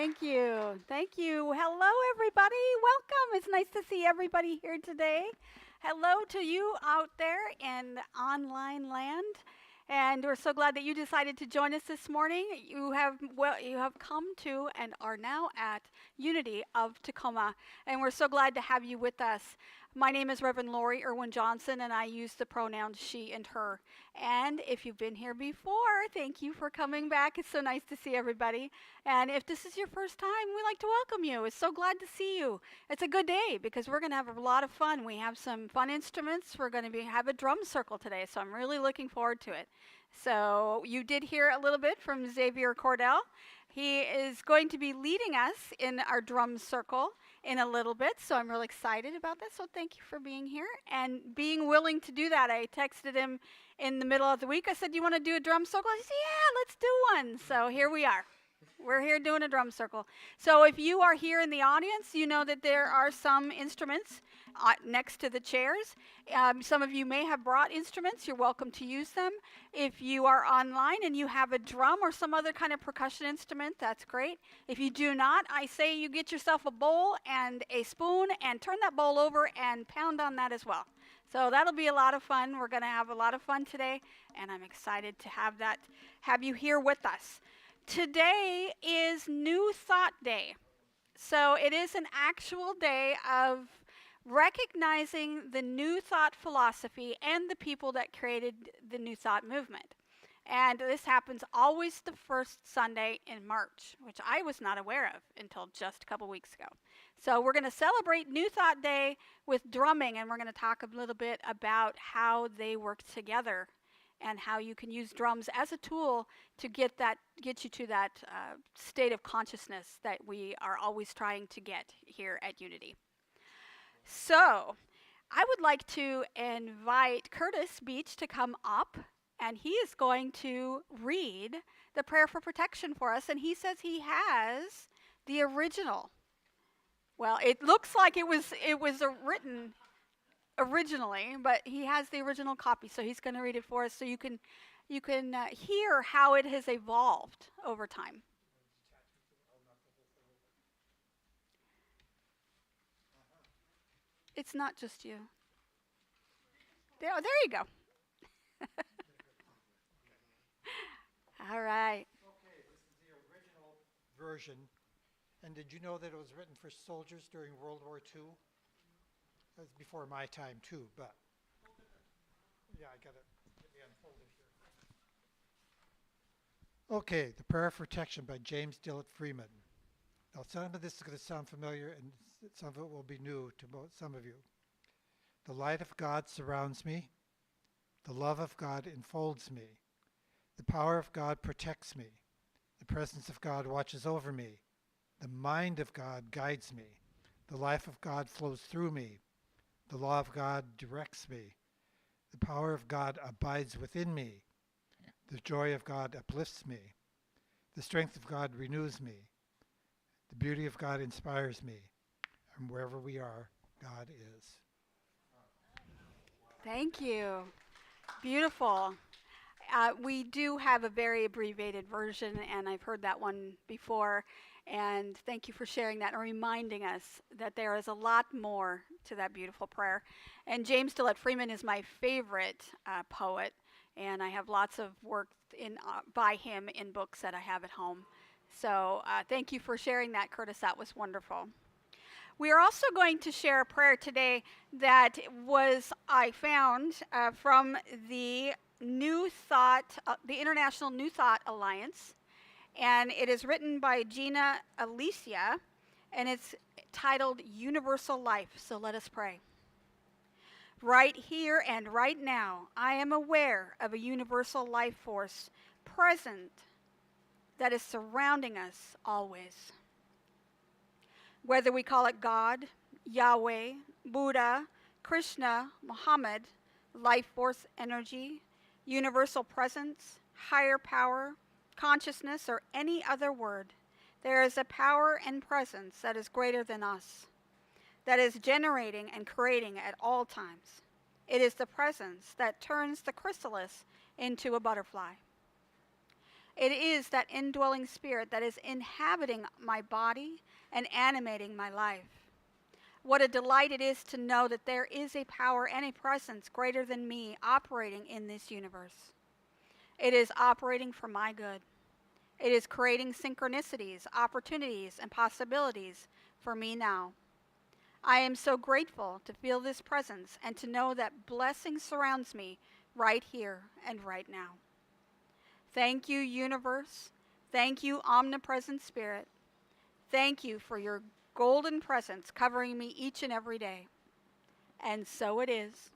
Thank you. Thank you. Hello, everybody. Welcome. It's nice to see everybody here today. Hello to you out there in online land. And we're so glad that you decided to join us this morning. You have come to and are now at Unity of Tacoma, and we're so glad to have you with us. My name is Reverend Lori Irwin Johnson, and I use the pronouns she and her. And if you've been here before, thank you for coming back. It's so nice to see everybody. And if this is your first time, we'd like to welcome you. It's so glad to see you. It's a good day because we're going to have a lot of fun. We have some fun instruments. We're going to have a drum circle today, so I'm really looking forward to it. So you did hear a little bit from Xavier Cordell. He is going to be leading us in our drum circle in a little bit, so I'm really excited about that. So thank you for being here and being willing to do that. I texted him in the middle of the week. I said, "Do you want to do a drum circle?" He said, "Yeah, let's do one." So here we are. We're here doing a drum circle. So if you are here in the audience, you know that there are some instruments next to the chairs. Some of you may have brought instruments. You're welcome to use them. If you are online and you have a drum or some other kind of percussion instrument, that's great. If you do not, I say you get yourself a bowl and a spoon and turn that bowl over and pound on that as well. So that'll be a lot of fun. We're going to have a lot of fun today, and I'm excited to have you here with us. Today is New Thought Day. So it is an actual day of recognizing the New Thought philosophy and the people that created the New Thought movement. And this happens always the first Sunday in March, which I was not aware of until just a couple weeks ago. So we're going to celebrate New Thought Day with drumming, and we're going to talk a little bit about how they work together and how you can use drums as a tool to get you to that state of consciousness that we are always trying to get here at Unity. So I would like to invite Curtis Beach to come up, and he is going to read the prayer for protection for us, and he says he has the original. Well, it looks like it was written originally, but he has the original copy, so he's going to read it for us so you can hear how it has evolved over time. It's not just you. There you go. All right. Okay, this is the original version. And did you know that it was written for soldiers during World War II? That was before my time too, but yeah, I got it unfolded here. Okay, the Prayer of Protection by James Dillett Freeman. Now, some of this is going to sound familiar, and some of it will be new to some of you. The light of God surrounds me. The love of God enfolds me. The power of God protects me. The presence of God watches over me. The mind of God guides me. The life of God flows through me. The law of God directs me. The power of God abides within me. The joy of God uplifts me. The strength of God renews me. The beauty of God inspires me. And wherever we are, God is. Thank you. Beautiful. We do have a very abbreviated version, and I've heard that one before. And thank you for sharing that and reminding us that there is a lot more to that beautiful prayer. And James Dillett Freeman is my favorite poet, and I have lots of work by him in books that I have at home. So thank you for sharing that, Curtis. That was wonderful. We are also going to share a prayer today that I found from the New Thought, the International New Thought Alliance. And it is written by Gina Alicia, and it's titled Universal Life. So let us pray. Right here and right now, I am aware of a universal life force present that is surrounding us always. Whether we call it God, Yahweh, Buddha, Krishna, Muhammad, life force energy, universal presence, higher power, consciousness, or any other word, there is a power and presence that is greater than us, that is generating and creating at all times. It is the presence that turns the chrysalis into a butterfly. It is that indwelling spirit that is inhabiting my body and animating my life. What a delight it is to know that there is a power and a presence greater than me operating in this universe. It is operating for my good. It is creating synchronicities, opportunities, and possibilities for me now. I am so grateful to feel this presence and to know that blessing surrounds me right here and right now. Thank you, universe. Thank you, omnipresent spirit. Thank you for your golden presence covering me each and every day. And so it is.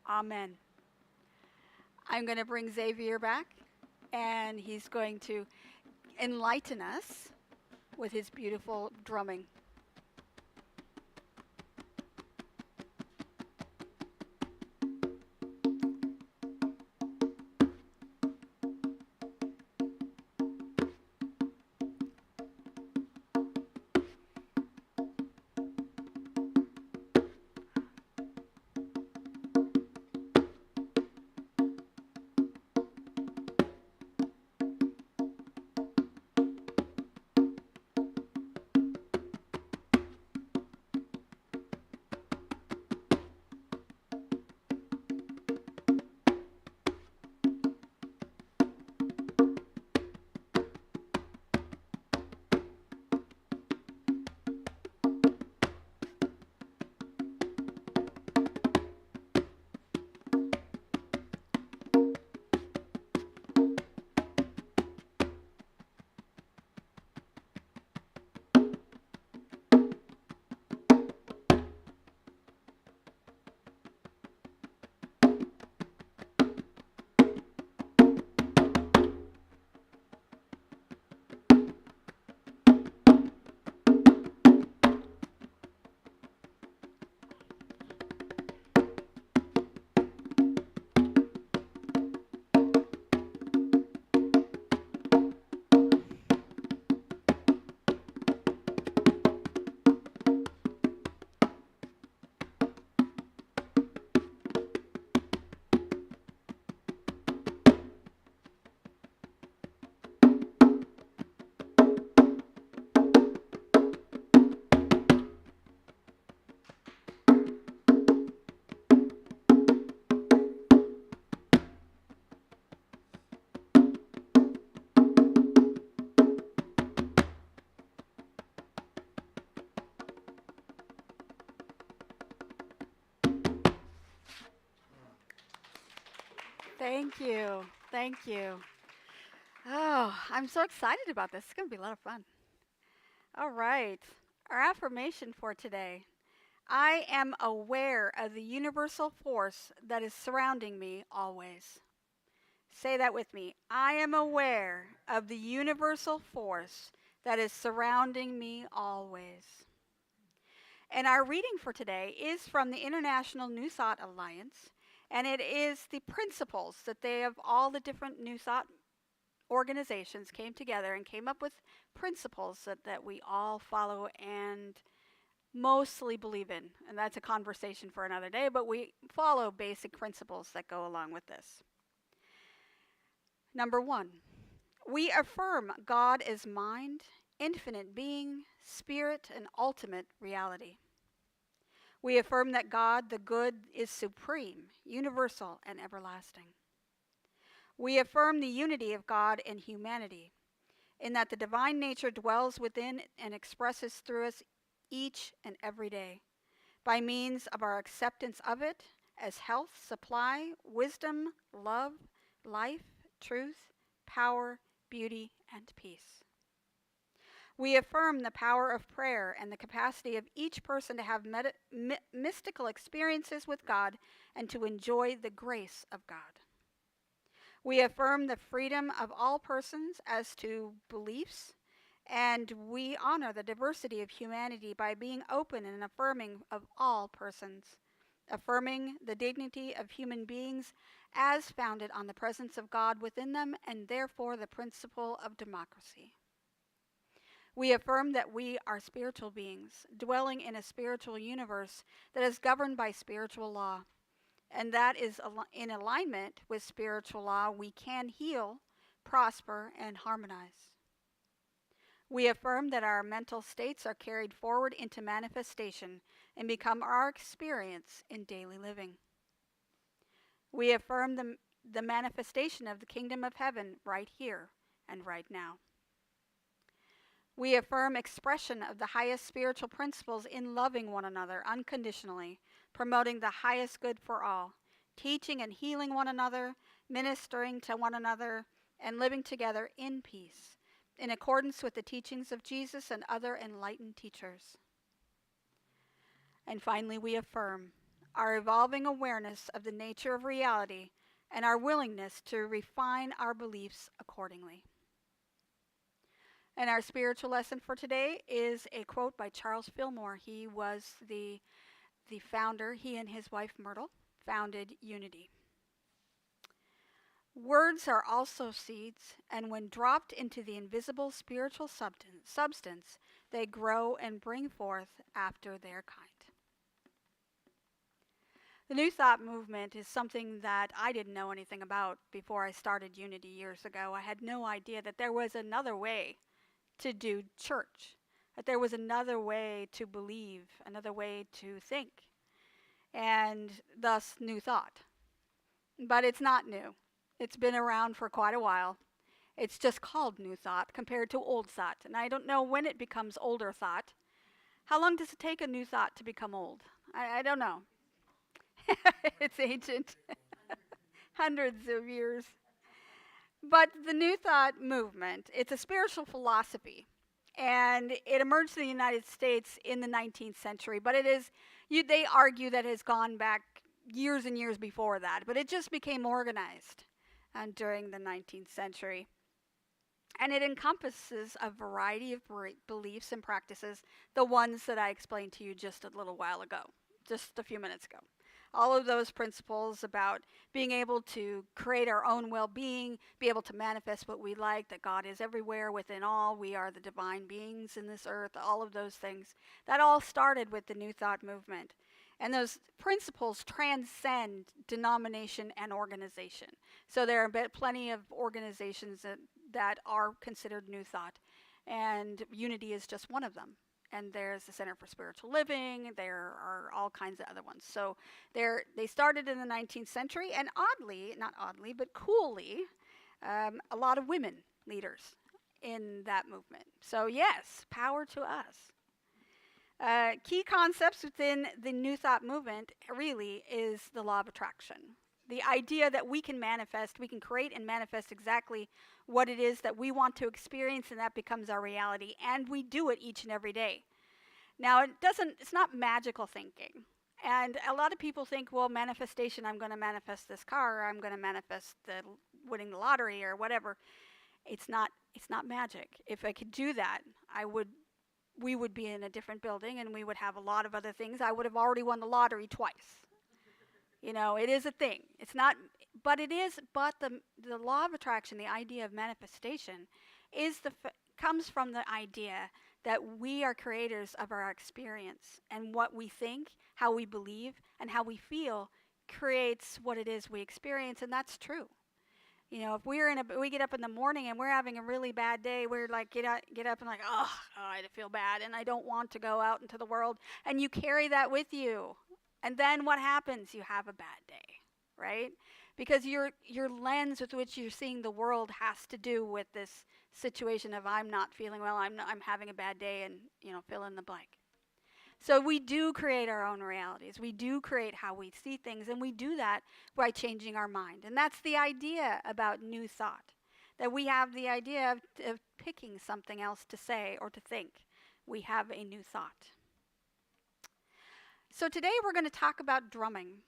Amen. I'm going to bring Xavier back, and he's going to enlighten us with his beautiful drumming. Thank you. Thank you. Oh, I'm so excited about this. It's going to be a lot of fun. All right. Our affirmation for today: I am aware of the universal force that is surrounding me always. Say that with me. I am aware of the universal force that is surrounding me always. And our reading for today is from the International New Thought Alliance, and it is the principles that they of all the different New Thought organizations came together and came up with principles that we all follow and mostly believe in. And that's a conversation for another day, but we follow basic principles that go along with this. Number one, we affirm God as mind, infinite being, spirit, and ultimate reality. We affirm that God, the good, is supreme, universal, and everlasting. We affirm the unity of God and humanity, in that the divine nature dwells within and expresses through us each and every day, by means of our acceptance of it as health, supply, wisdom, love, life, truth, power, beauty, and peace. We affirm the power of prayer and the capacity of each person to have mystical experiences with God and to enjoy the grace of God. We affirm the freedom of all persons as to beliefs, and we honor the diversity of humanity by being open and affirming of all persons, affirming the dignity of human beings as founded on the presence of God within them and therefore the principle of democracy. We affirm that we are spiritual beings, dwelling in a spiritual universe that is governed by spiritual law, and that is in alignment with spiritual law. We can heal, prosper, and harmonize. We affirm that our mental states are carried forward into manifestation and become our experience in daily living. We affirm the manifestation of the kingdom of heaven right here and right now. We affirm expression of the highest spiritual principles in loving one another unconditionally, promoting the highest good for all, teaching and healing one another, ministering to one another, and living together in peace, in accordance with the teachings of Jesus and other enlightened teachers. And finally, we affirm our evolving awareness of the nature of reality and our willingness to refine our beliefs accordingly. And our spiritual lesson for today is a quote by Charles Fillmore. He was the founder, he and his wife Myrtle founded Unity. Words are also seeds, and when dropped into the invisible spiritual substance, they grow and bring forth after their kind. The New Thought movement is something that I didn't know anything about before I started Unity years ago. I had no idea that there was another way to do church, that there was another way to believe, another way to think, and thus New Thought. But it's not new. It's been around for quite a while. It's just called New Thought compared to Old Thought, and I don't know when it becomes Older Thought. How long does it take a new thought to become old? I don't know. It's ancient. Hundreds of years. But the New Thought movement, it's a spiritual philosophy, and it emerged in the United States in the 19th century, but they argue that it has gone back years and years before that, but it just became organized during the 19th century. And it encompasses a variety of beliefs and practices, the ones that I explained to you just a little while ago, just a few minutes ago. All of those principles about being able to create our own well-being, be able to manifest what we like, that God is everywhere within all, we are the divine beings in this earth, all of those things. That all started with the New Thought movement. And those principles transcend denomination and organization. So there are plenty of organizations that are considered New Thought, and Unity is just one of them. And there's the Center for Spiritual Living. There are all kinds of other ones. So they started in the 19th century, and not oddly, but coolly, a lot of women leaders in that movement. So yes, power to us. Key concepts within the New Thought movement really is the law of attraction. The idea that we can manifest, we can create and manifest exactly what it is that we want to experience, and that becomes our reality, and we do it each and every day. Now, it's not magical thinking. And a lot of people think, well, manifestation, I'm going to manifest this car, or I'm going to manifest winning the lottery or whatever. It's not magic. If I could do that, we would be in a different building, and we would have a lot of other things. I would have already won the lottery twice. It is a thing. It's not, but it is. But the law of attraction, the idea of manifestation, comes from the idea that we are creators of our experience, and what we think, how we believe, and how we feel creates what it is we experience, and that's true. If we get up in the morning and we're having a really bad day, we're like get up and like, oh, I feel bad, and I don't want to go out into the world, and you carry that with you. And then what happens? You have a bad day, right? Because your lens with which you're seeing the world has to do with this situation of I'm not feeling well, I'm having a bad day, and fill in the blank. So we do create our own realities. We do create how we see things, and we do that by changing our mind. And that's the idea about New Thought, that we have the idea of picking something else to say or to think. We have a new thought. So today we're going to talk about drumming.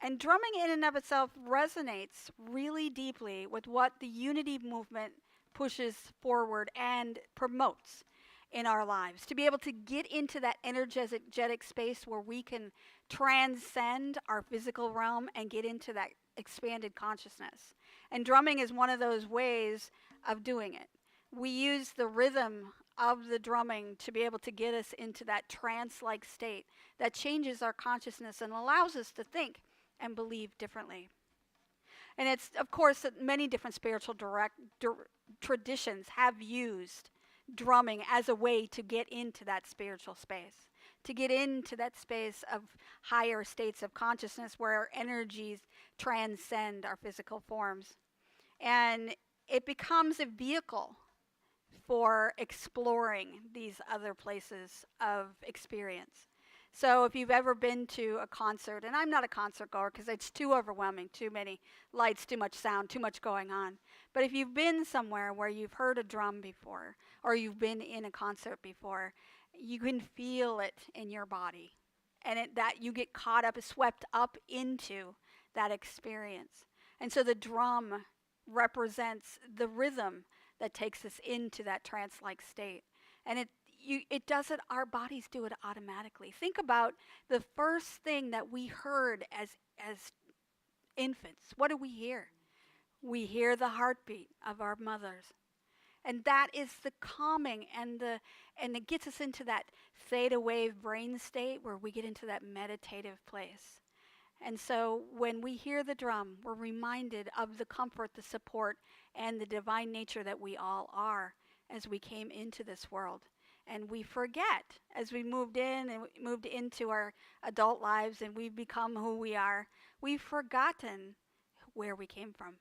And drumming in and of itself resonates really deeply with what the Unity movement pushes forward and promotes in our lives. To be able to get into that energetic space where we can transcend our physical realm and get into that expanded consciousness. And drumming is one of those ways of doing it. We use the rhythm of the drumming to be able to get us into that trance-like state that changes our consciousness and allows us to think and believe differently. And it's, of course, that many different spiritual traditions have used drumming as a way to get into that spiritual space, to get into that space of higher states of consciousness where our energies transcend our physical forms. And it becomes a vehicle for exploring these other places of experience. So if you've ever been to a concert, and I'm not a concert goer because it's too overwhelming, too many lights, too much sound, too much going on. But if you've been somewhere where you've heard a drum before, or you've been in a concert before, you can feel it in your body. And that you get caught up, swept up into that experience. And so the drum represents the rhythm that takes us into that trance-like state. And it does it, our bodies do it automatically. Think about the first thing that we heard as infants. What do we hear? We hear the heartbeat of our mothers. And that is the calming and it gets us into that theta wave brain state where we get into that meditative place. And so when we hear the drum, we're reminded of the comfort, the support, and the divine nature that we all are as we came into this world. And we forget as we moved in and moved into our adult lives and we've become who we are, we've forgotten where we came from.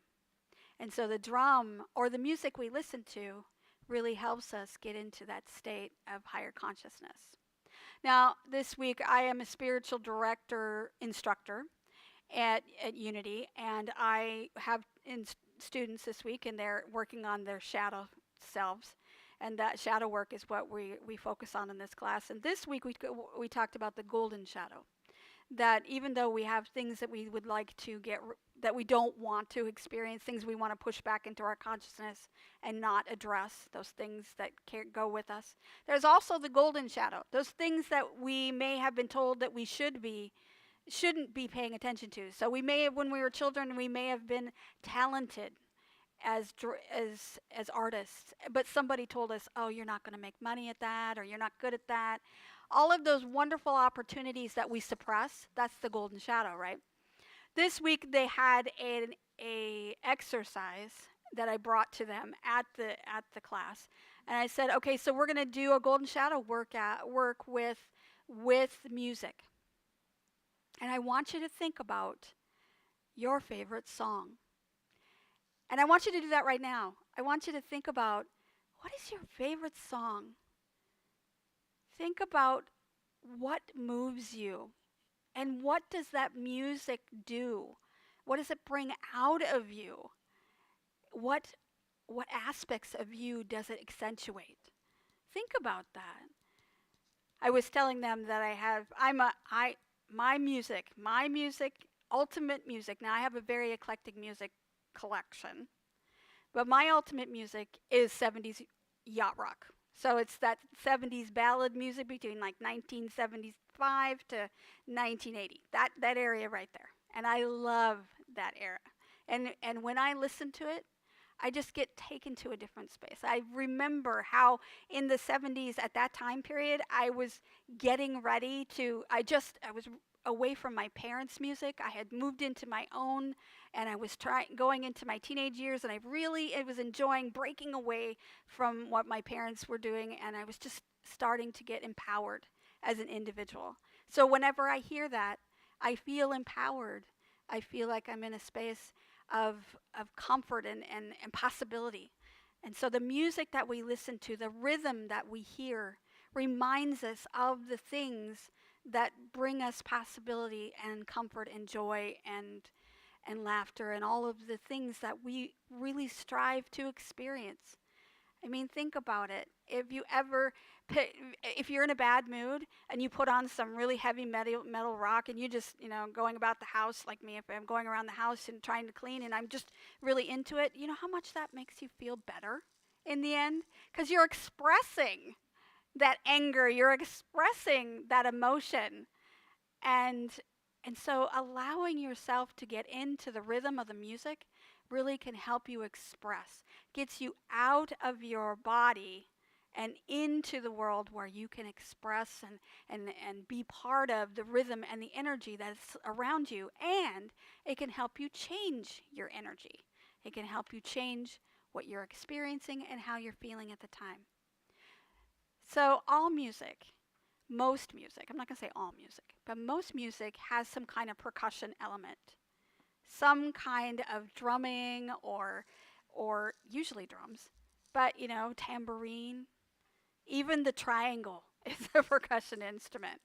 And so the drum or the music we listen to really helps us get into that state of higher consciousness. Now, this week I am a spiritual director instructor at Unity, and I have students this week, and they're working on their shadow selves. And that shadow work is what we focus on in this class. And this week we talked about the golden shadow. That even though we have things that we would like to that we don't want to experience, things we want to push back into our consciousness and not address, those things that can't go with us. There's also the golden shadow, those things that we may have been told that we shouldn't be paying attention to. So we may have, when we were children, we may have been talented as artists, but somebody told us, oh, you're not going to make money at that, or you're not good at that. All of those wonderful opportunities that we suppress, that's the golden shadow, right? This week they had a exercise that I brought to them at the class. And I said, okay, so we're going to do a golden shadow work with music. And I want you to think about your favorite song. And I want you to do that right now. I want you to think about, what is your favorite song? Think about what moves you and what does that music do? What does it bring out of you? What aspects of you does it accentuate? Think about that. I was telling them that my music, ultimate music. Now I have a very eclectic music collection, but my ultimate music is 70s yacht rock. So it's that 70s ballad music between like 1975 to 1980. That area right there. And I love that era. And when I listen to it, I just get taken to a different space. I remember how in the 70s at that time period, I was getting ready to I was away from my parents' music. I had moved into my own, and I was going into my teenage years, and I was enjoying breaking away from what my parents were doing, and I was just starting to get empowered as an individual. So whenever I hear that, I feel empowered. I feel like I'm in a space of comfort and possibility. And so the music that we listen to, the rhythm that we hear, reminds us of the things that bring us possibility and comfort and joy and laughter and all of the things that we really strive to experience. I mean, think about it. If you're in a bad mood and you put on some really heavy metal rock and you just, going about the house like me, if I'm going around the house and trying to clean and I'm just really into it, you know how much that makes you feel better in the end? Because you're expressing that anger, you're expressing that emotion. And so allowing yourself to get into the rhythm of the music really can help you express, gets you out of your body and into the world where you can express and be part of the rhythm and the energy that's around you. And it can help you change your energy. It can help you change what you're experiencing and how you're feeling at the time. So, all music, most music, I'm not going to say all music, but most music has some kind of percussion element, some kind of drumming or usually drums, but tambourine, even the triangle is a percussion instrument.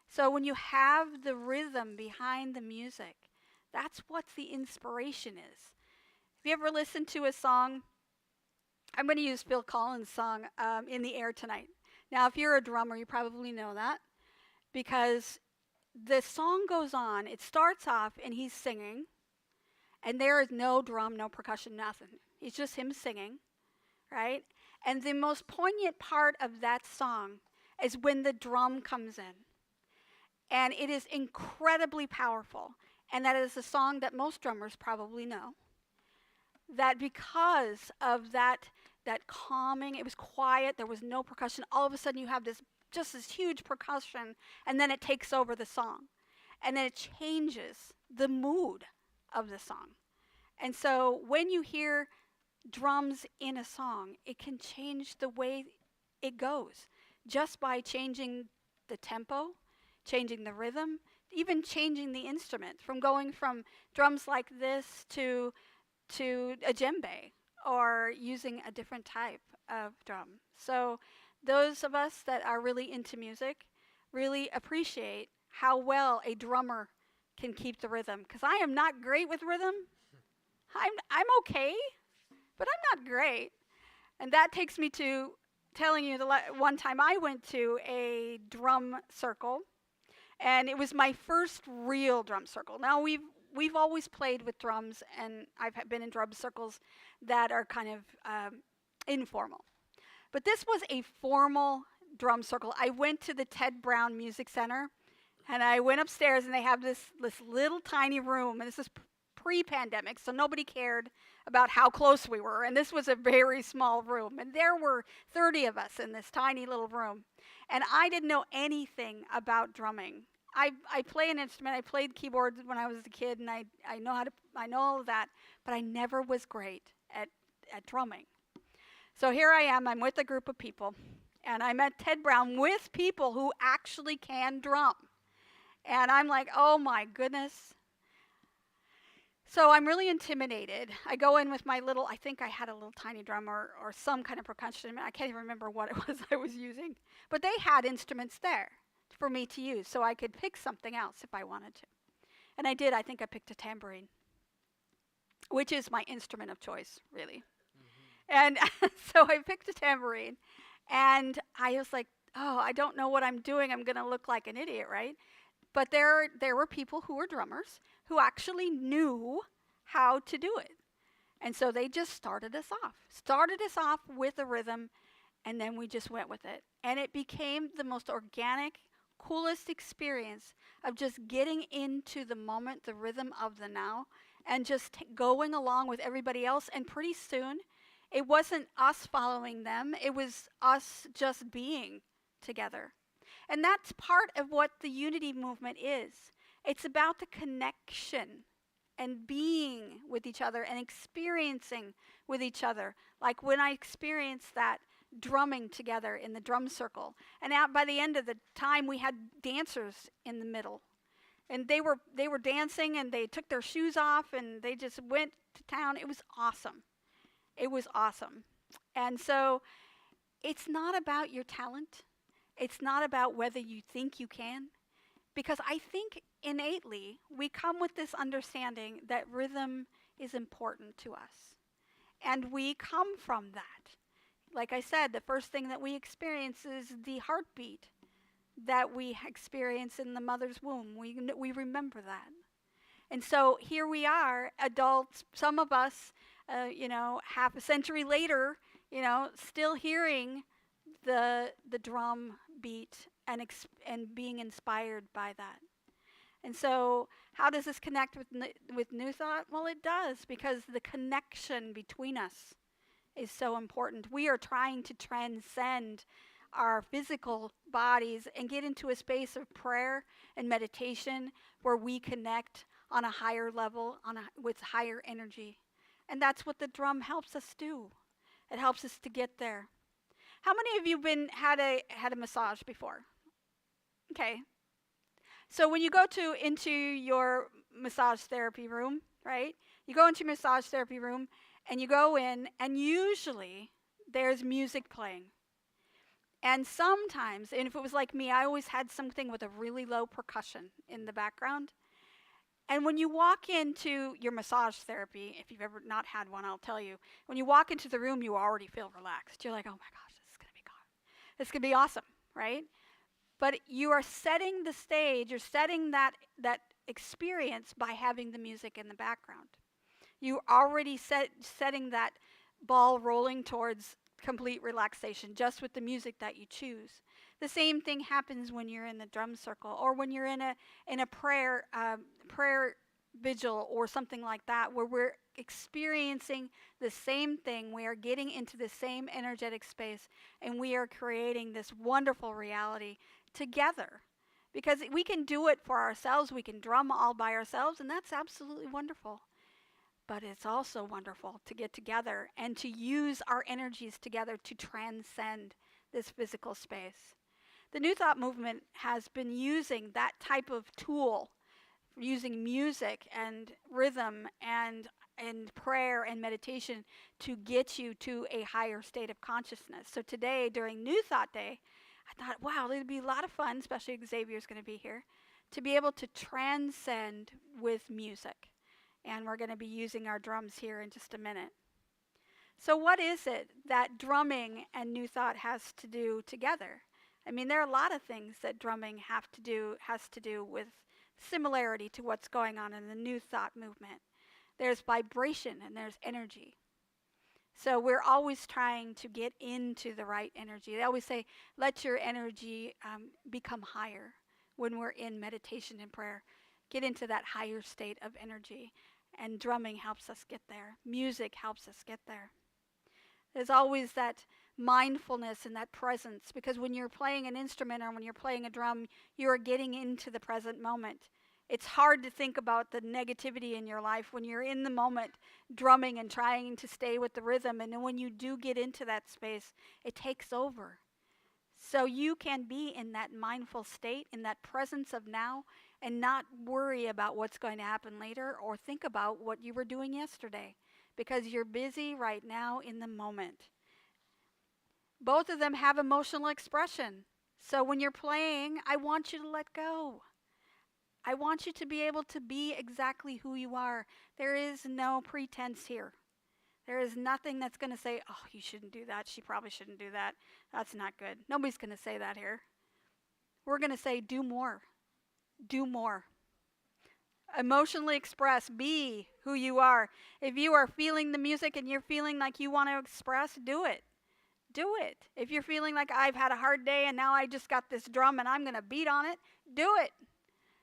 So when you have the rhythm behind the music, that's what the inspiration is. Have you ever listened to a song? I'm going to use Phil Collins' song, In the Air Tonight. Now, if you're a drummer, you probably know that because the song goes on. It starts off and he's singing, and there is no drum, no percussion, nothing. It's just him singing, right? And the most poignant part of that song is when the drum comes in. And it is incredibly powerful. And that is a song that most drummers probably know. That because of that calming, it was quiet, there was no percussion. All of a sudden you have this huge percussion, and then it takes over the song. And then it changes the mood of the song. And so when you hear drums in a song, it can change the way it goes just by changing the tempo, changing the rhythm, even changing the instrument from going from drums like this to a djembe or using a different type of drum. So those of us that are really into music really appreciate how well a drummer can keep the rhythm, because I am not great with rhythm. I'm okay, but I'm not great. And that takes me to telling you the one time I went to a drum circle, and it was my first real drum circle. Now we've always played with drums, and I've been in drum circles that are kind of informal. But this was a formal drum circle. I went to the Ted Brown Music Center, and I went upstairs, and they have this little tiny room, and this is pre-pandemic, so nobody cared about how close we were, and this was a very small room, and there were 30 of us in this tiny little room, and I didn't know anything about drumming. I play an instrument. I played keyboards when I was a kid, and I know all of that, but I never was great at drumming. So here I am. I'm with a group of people, and I'm at Ted Brown with people who actually can drum, and I'm like, oh my goodness. So I'm really intimidated. I go in with my little, I think I had a little tiny drum or some kind of percussion. I can't even remember what it was I was using. But they had instruments there for me to use, so I could pick something else if I wanted to. And I did. I think I picked a tambourine, which is my instrument of choice, really. And so I picked a tambourine, and I was like, oh, I don't know what I'm doing. I'm going to look like an idiot, right? But there were people who were drummers who actually knew how to do it. And so they just started us off with a rhythm, and then we just went with it. And it became the most organic, coolest experience of just getting into the moment, the rhythm of the now, and just going along with everybody else. And pretty soon, it wasn't us following them, it was us just being together. And that's part of what the unity movement is. It's about the connection and being with each other and experiencing with each other. Like when I experienced that drumming together in the drum circle. And by the end of the time, we had dancers in the middle. And they were dancing, and they took their shoes off, and they just went to town. It was awesome. It was awesome. And so it's not about your talent. It's not about whether you think you can, because I think innately we come with this understanding that rhythm is important to us. And we come from that. Like I said, the first thing that we experience is the heartbeat that we experience in the mother's womb. We remember that. And so here we are, adults, some of us, half a century later, still hearing the drum beat and being inspired by that. And so how does this connect with New Thought? Well, it does, because the connection between us is so important. We are trying to transcend our physical bodies and get into a space of prayer and meditation where we connect on a higher level, with higher energy. And that's what the drum helps us do. It helps us to get there. How many of you had a massage before? Okay. So when you go into your massage therapy room, right? You go into your massage therapy room and you go in, and usually there's music playing. And sometimes, and if it was like me, I always had something with a really low percussion in the background. And when you walk into your massage therapy, if you've ever not had one, I'll tell you, when you walk into the room, you already feel relaxed. You're like, oh my gosh, this is going to be good. This is going to be awesome, right? But you are setting the stage, you're setting that experience by having the music in the background. You already setting that ball rolling towards complete relaxation just with the music that you choose. The same thing happens when you're in the drum circle, or when you're in a prayer vigil or something like that, where we're experiencing the same thing. We are getting into the same energetic space, and we are creating this wonderful reality together. Because we can do it for ourselves, we can drum all by ourselves, and that's absolutely wonderful. But it's also wonderful to get together and to use our energies together to transcend this physical space. The New Thought movement has been using that type of tool, using music and rhythm and prayer and meditation to get you to a higher state of consciousness. So today, during New Thought Day, I thought, wow, it'd be a lot of fun, especially Xavier's going to be here, to be able to transcend with music. And we're going to be using our drums here in just a minute. So what is it that drumming and New Thought has to do together? I mean, there are a lot of things that drumming has to do with similarity to what's going on in the New Thought movement. There's vibration and there's energy. So we're always trying to get into the right energy. They always say, let your energy become higher when we're in meditation and prayer. Get into that higher state of energy. And drumming helps us get there. Music helps us get there. There's always that mindfulness and that presence, because when you're playing an instrument or when you're playing a drum, you are getting into the present moment. It's hard to think about the negativity in your life when you're in the moment drumming and trying to stay with the rhythm. And then when you do get into that space, it takes over. So you can be in that mindful state, in that presence of now, and not worry about what's going to happen later or think about what you were doing yesterday, because you're busy right now in the moment. Both of them have emotional expression. So when you're playing, I want you to let go. I want you to be able to be exactly who you are. There is no pretense here. There is nothing that's going to say, oh, you shouldn't do that. She probably shouldn't do that. That's not good. Nobody's going to say that here. We're going to say, do more. Do more. Emotionally express. Be who you are. If you are feeling the music and you're feeling like you want to express, do it. Do it. If you're feeling like I've had a hard day and now I just got this drum and I'm going to beat on it, do it.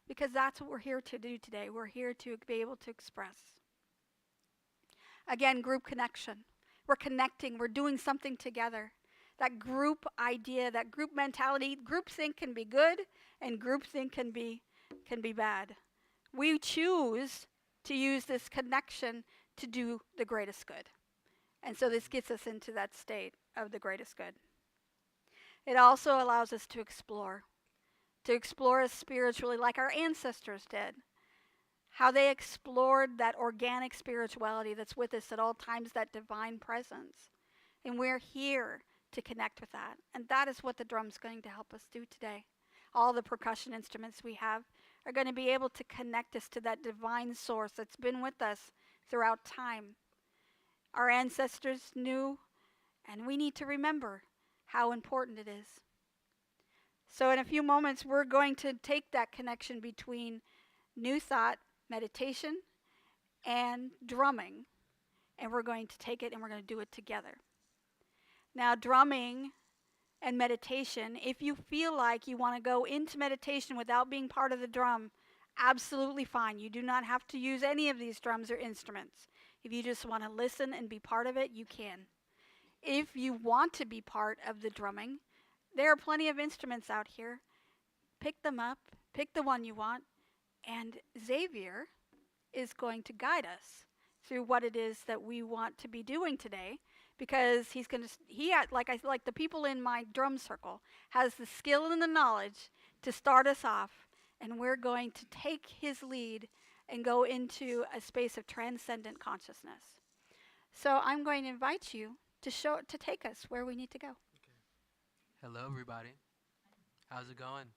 Because that's what we're here to do today. We're here to be able to express. Again, group connection. We're connecting. We're doing something together. That group idea, that group mentality, groupthink can be good and groupthink can be bad. We choose to use this connection to do the greatest good. And so this gets us into that state of the greatest good. It also allows us to explore us spiritually like our ancestors did. How they explored that organic spirituality that's with us at all times, that divine presence. And we're here to connect with that. And that is what the drum's going to help us do today. All the percussion instruments we have are going to be able to connect us to that divine source that's been with us throughout time. Our ancestors knew, and we need to remember how important it is. So in a few moments, we're going to take that connection between New Thought, meditation, and drumming, and we're going to take it and we're going to do it together. Now, drumming and meditation, if you feel like you want to go into meditation without being part of the drum, absolutely fine. You do not have to use any of these drums or instruments. If you just want to listen and be part of it, you can. If you want to be part of the drumming, there are plenty of instruments out here. Pick them up, pick the one you want, and Xavier is going to guide us through what it is that we want to be doing today because he's going to like the people in my drum circle has the skill and the knowledge to start us off, and we're going to take his lead and go into a space of transcendent consciousness. So I'm going to invite you to take us where we need to go. Hello, everybody. How's it going?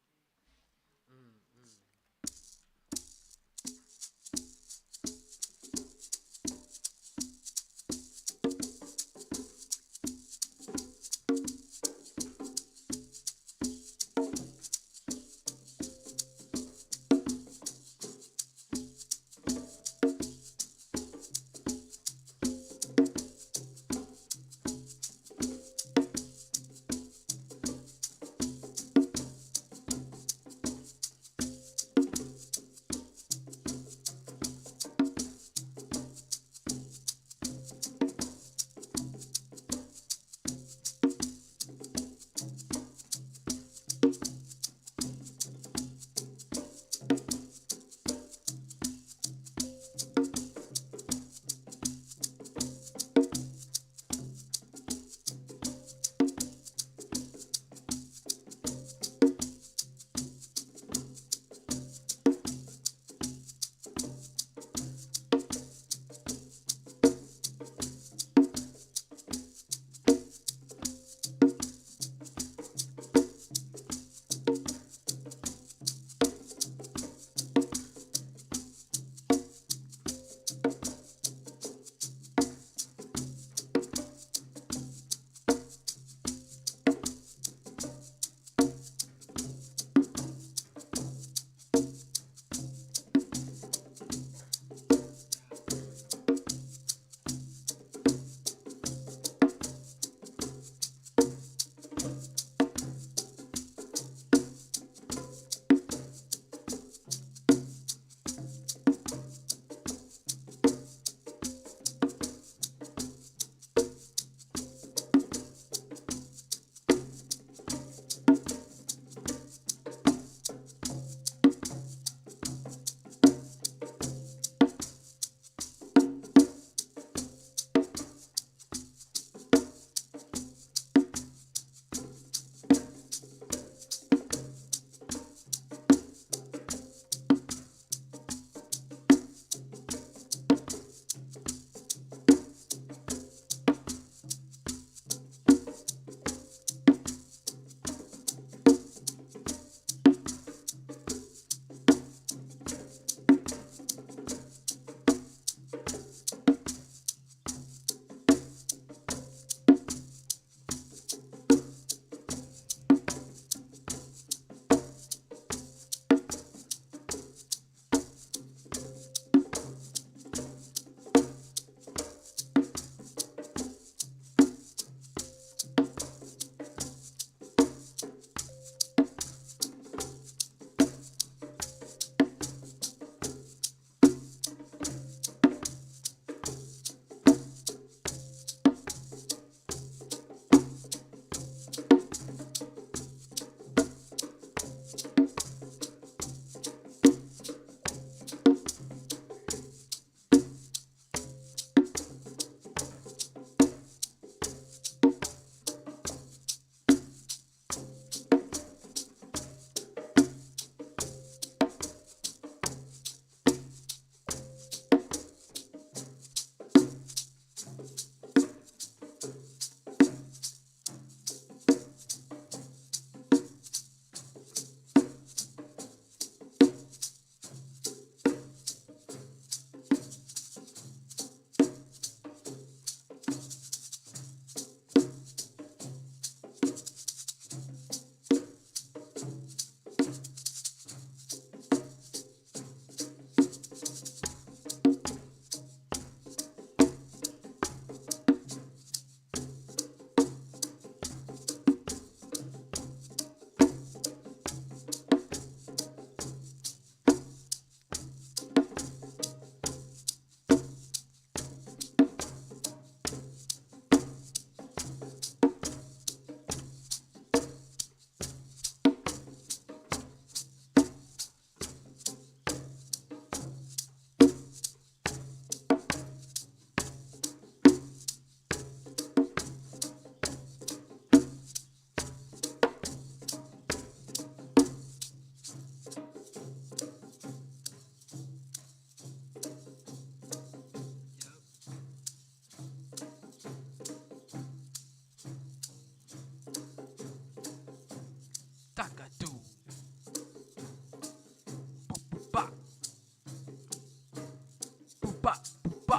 ba, boop, ba.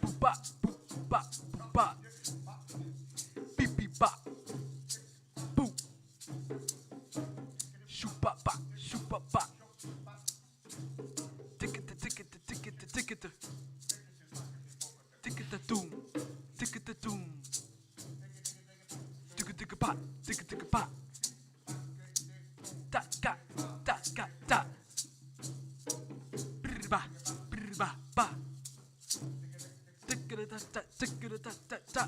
Boop, ba, boop, ba, boop, ba. Beep, beep, ba. Boop. Shoop, ba, ba, shoop, ba, ba. Ticket, ticket, ticket, ticket, ticket, doom. Ticket, doom. Ticket, ba, ticket, ba. Da, ga, da, ga, da. Brr, ba, ba. Ticket, da, da, ticket, da, da, da.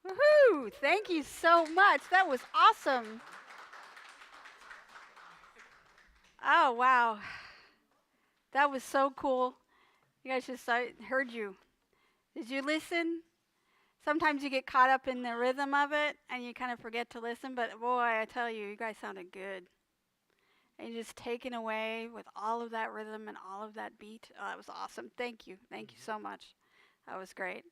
Woohoo! Thank you so much. That was awesome. Oh, wow. That was so cool. You guys just I heard you. Did you listen? Sometimes you get caught up in the rhythm of it and you kind of forget to listen, but boy, I tell you, you guys sounded good. And you're just taken away with all of that rhythm and all of that beat. Oh, that was awesome. Thank you. Thank you so much. That was great.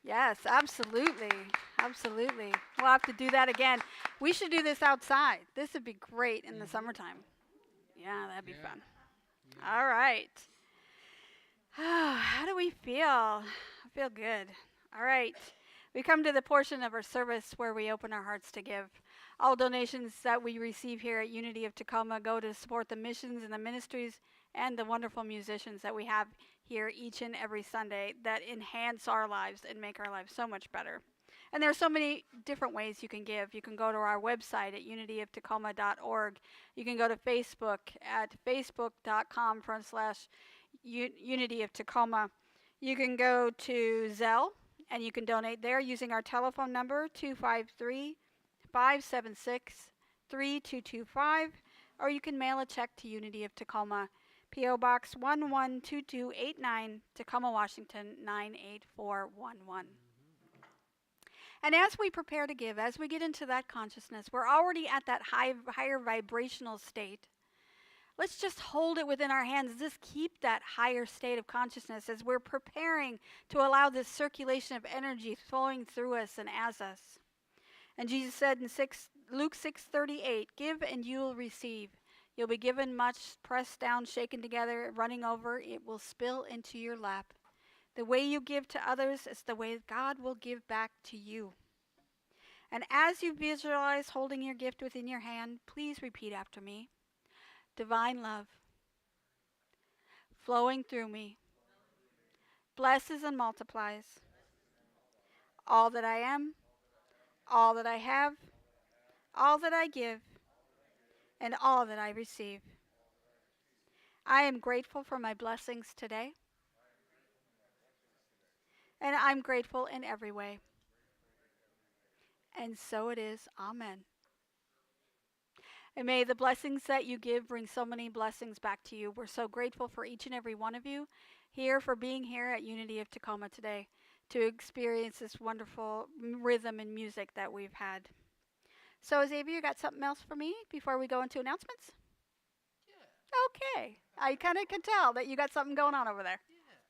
Yes, absolutely. Absolutely. We'll have to do that again. We should do this outside. This would be great in the summertime. Yeah, that'd be fun. All right. How do we feel? I feel good. All right. We come to the portion of our service where we open our hearts to give. All donations that we receive here at Unity of Tacoma go to support the missions and the ministries and the wonderful musicians that we have here each and every Sunday that enhance our lives and make our lives so much better. And there are so many different ways you can give. You can go to our website at unityoftacoma.org. You can go to Facebook at facebook.com/Unity of Tacoma. You can go to Zelle And you can donate there using our telephone number 253 576 3225, or you can mail a check to Unity of Tacoma, P.O. Box 112289, Tacoma, Washington 98411. And as we prepare to give, as we get into that consciousness, we're already at that higher vibrational state. Let's just hold it within our hands. Just keep that higher state of consciousness as we're preparing to allow this circulation of energy flowing through us and as us. And Jesus said in Luke 6:38, "Give and you will receive. You'll be given much, pressed down, shaken together, running over. It will spill into your lap. The way you give to others is the way God will give back to you." And as you visualize holding your gift within your hand, please repeat after me. Divine love flowing through me blesses and multiplies all that I am, all that I have, all that I give, and all that I receive. I am grateful for my blessings today, and I'm grateful in every way. And so it is. Amen. And may the blessings that you give bring so many blessings back to you. We're so grateful for each and every one of you here, for being here at Unity of Tacoma today to experience this wonderful rhythm and music that we've had. So, Xavier, you got something else for me before we go into announcements? Yeah. Okay. I kind of can tell that you got something going on over there. Yeah. I was just.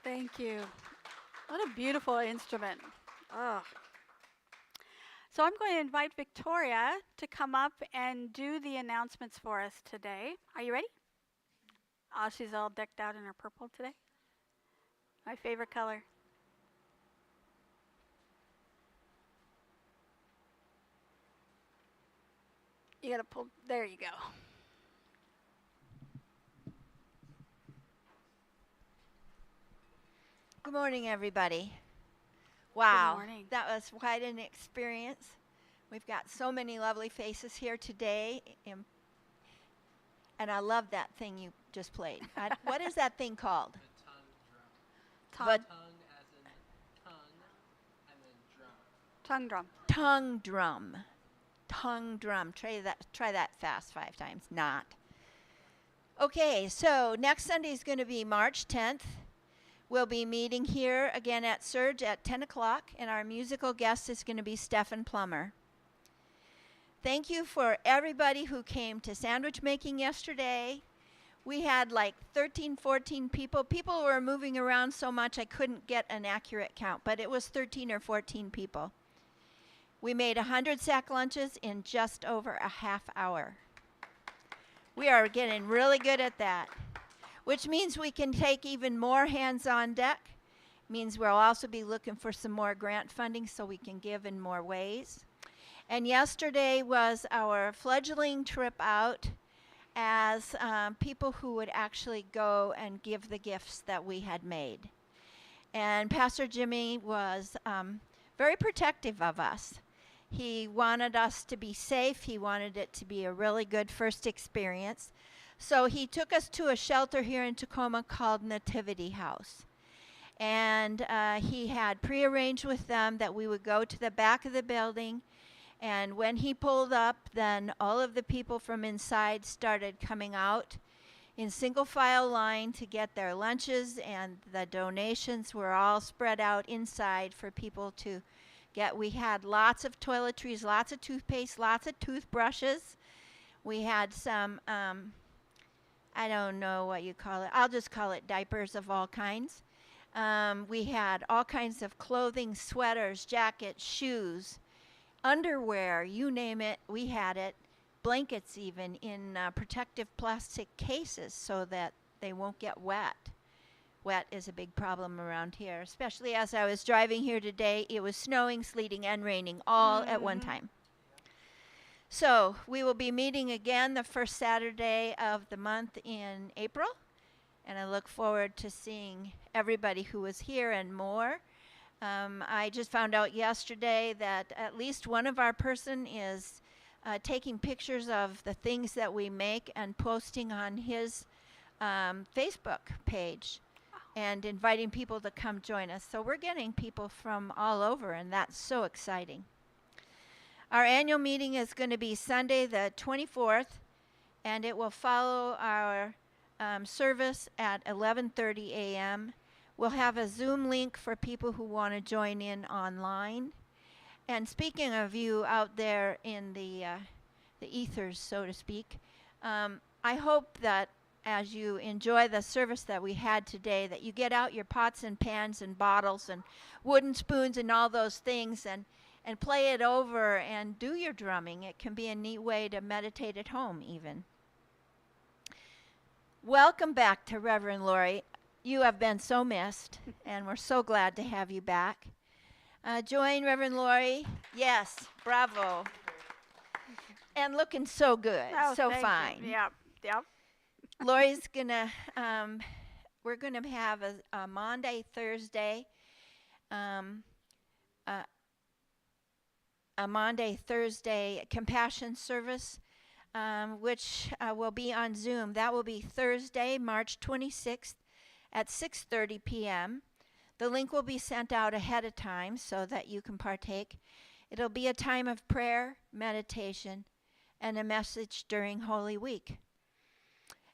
Thank you. What a beautiful instrument. Oh. So I'm going to invite Victoria to come up and do the announcements for us today. Are you ready? Oh, she's all decked out in her purple today. My favorite color. You got to pull. There you go. Good morning, everybody. Wow, morning. that was quite an experience. We've got so many lovely faces here today, and I love that thing you just played. What is that thing called? A tongue drum. Tongue. But Tongue as in tongue, and then drum. Tongue drum. tongue drum. Tongue drum. Try that fast 5 times. Not. Okay, so next Sunday is going to be March 10th. We'll be meeting here again at Surge at 10 o'clock, and our musical guest is going to be Stephen Plummer. Thank you for everybody who came to sandwich making yesterday. We had like 13, 14 people. People were moving around so much I couldn't get an accurate count, but it was 13 or 14 people. We made 100 sack lunches in just over a half hour. We are getting really good at that, which means we can take even more hands on deck. Means we'll also be looking for some more grant funding so we can give in more ways. And yesterday was our fledgling trip out, as people who would actually go and give the gifts that we had made. And Pastor Jimmy was very protective of us. He wanted us to be safe. He wanted it to be a really good first experience. So he took us to a shelter here in Tacoma called Nativity House. And he had prearranged with them that we would go to the back of the building. And when he pulled up, then all of the people from inside started coming out in single file line to get their lunches, and the donations were all spread out inside for people to get. We had lots of toiletries, lots of toothpaste, lots of toothbrushes. We had some, I don't know what you call it. I'll just call it diapers of all kinds. We had all kinds of clothing, sweaters, jackets, shoes, underwear, you name it, we had it. Blankets even in protective plastic cases so that they won't get wet. Wet is a big problem around here, especially as I was driving here today. It was snowing, sleeting, and raining all at one time. So we will be meeting again the first Saturday of the month in April, and I look forward to seeing everybody who was here and more. I just found out yesterday that at least one of our person is taking pictures of the things that we make and posting on his Facebook page and inviting people to come join us. So we're getting people from all over, and that's so exciting. Our annual meeting is going to be Sunday the 24th, and it will follow our service at 11:30 a.m. We'll have a Zoom link for people who want to join in online. And speaking of you out there in the ethers, so to speak, I hope that as you enjoy the service that we had today, that you get out your pots and pans and bottles and wooden spoons and all those things and play it over and do your drumming. It can be a neat way to meditate at home even. Welcome back to Reverend Lori. You have been so missed, and we're so glad to have you back. Join Reverend Lori. Yes, bravo. And looking so good, Oh, so thank fine. you. Yep. Lori's gonna, we're gonna have a Monday, Thursday, a Monday, Thursday compassion service, which will be on Zoom. That will be Thursday, March 26th at 6:30 p.m. The link will be sent out ahead of time so that you can partake. It'll be a time of prayer, meditation, and a message during Holy Week.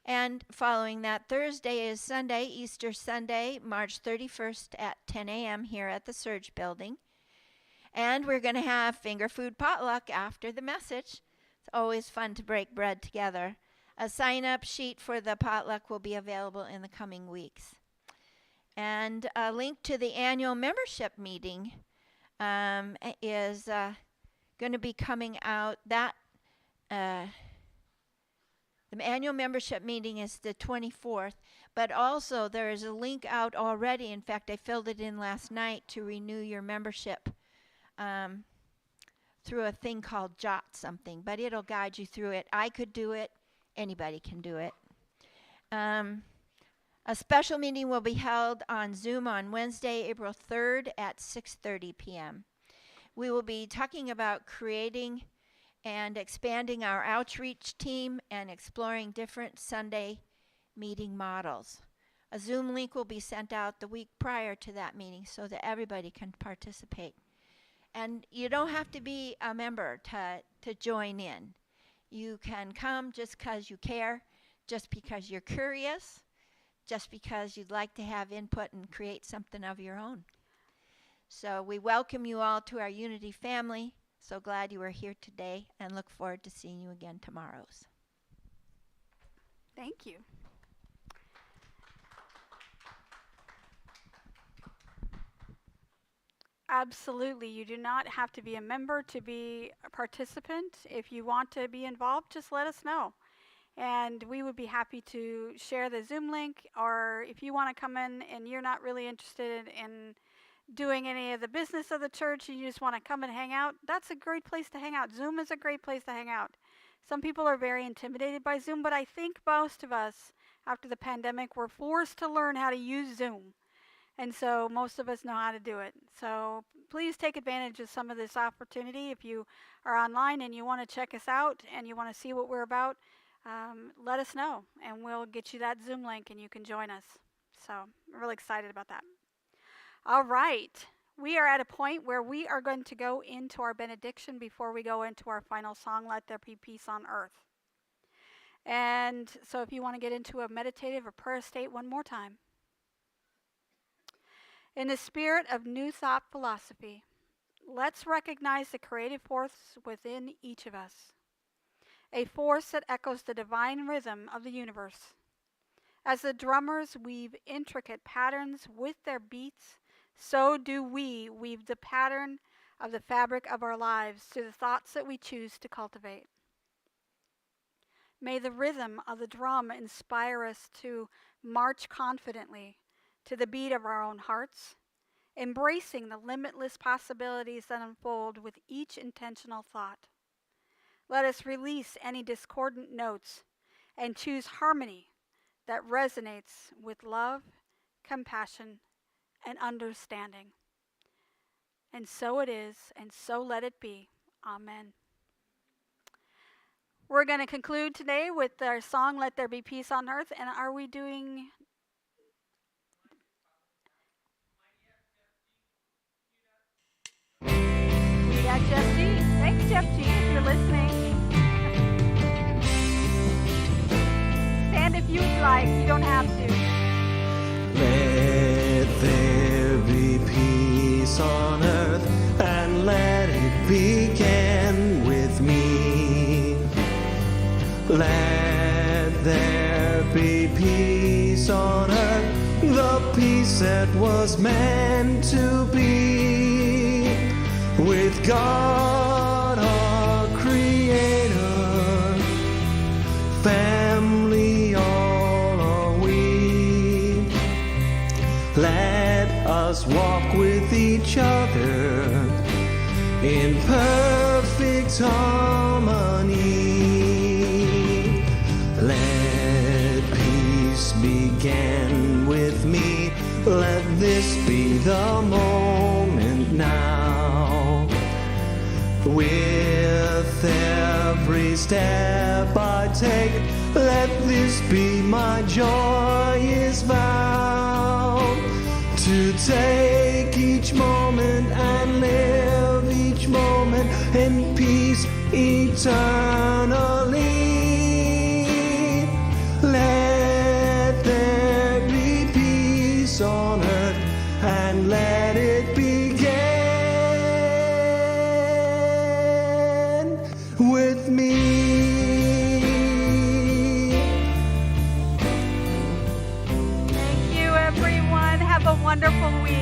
And following that Thursday is Sunday, Easter Sunday, March 31st at 10 a.m. here at the Surge Building. And we're going to have finger food potluck after the message. It's always fun to break bread together. A sign-up sheet for the potluck will be available in the coming weeks. And a link to the annual membership meeting is going to be coming out. The annual membership meeting is the 24th, but also there is a link out already. In fact, I filled it in last night to renew your membership through a thing called Jot something, but it'll guide you through it. I could do it. Anybody can do it. A special meeting will be held on Zoom on Wednesday, April 3rd at 6:30 p.m. We will be talking about creating and expanding our outreach team and exploring different Sunday meeting models. A Zoom link will be sent out the week prior to that meeting so that everybody can participate. And you don't have to be a member to join in. You can come just because you care, just because you're curious, just because you'd like to have input and create something of your own. So we welcome you all to our Unity family. So glad you are here today and look forward to seeing you again tomorrow. Thank you. Absolutely. You do not have to be a member to be a participant. If you want to be involved, just let us know. And we would be happy to share the Zoom link, or if you want to come in and you're not really interested in doing any of the business of the church and you just want to come and hang out, that's a great place to hang out. Zoom is a great place to hang out. Some people are very intimidated by Zoom, but I think most of us, after the pandemic, were forced to learn how to use Zoom. And so most of us know how to do it. So please take advantage of some of this opportunity. If you are online and you want to check us out and you want to see what we're about, let us know and we'll get you that Zoom link and you can join us. So I'm really excited about that. All right. We are at a point where we are going to go into our benediction before we go into our final song, Let There Be Peace on Earth. And so if you want to get into a meditative or prayer state one more time. In the spirit of New Thought philosophy, let's recognize the creative force within each of us, a force that echoes the divine rhythm of the universe. As the drummers weave intricate patterns with their beats, so do we weave the pattern of the fabric of our lives through the thoughts that we choose to cultivate. May the rhythm of the drum inspire us to march confidently to the beat of our own hearts, embracing the limitless possibilities that unfold with each intentional thought. Let us release any discordant notes and choose harmony that resonates with love, compassion, and understanding. And so it is, and so let it be. Amen. We're going to conclude today with our song, Let There Be Peace on Earth. And are we doing... Yeah, Jeff G. Thanks, Jeff G, if you're listening. Stand if you'd like. You don't have to. Let there be peace on earth, and let it begin with me. Let there be peace on earth, the peace that was meant to be, with God our Creator, family all are we. Let us walk with each other in perfect harmony. Let peace begin with me. Let this be the moment now. With every step I take, let this be my joyous vow, to take each moment and live each moment in peace eternally. Let there be peace on earth, and let it begin with me. Thank you, everyone. Have a wonderful week.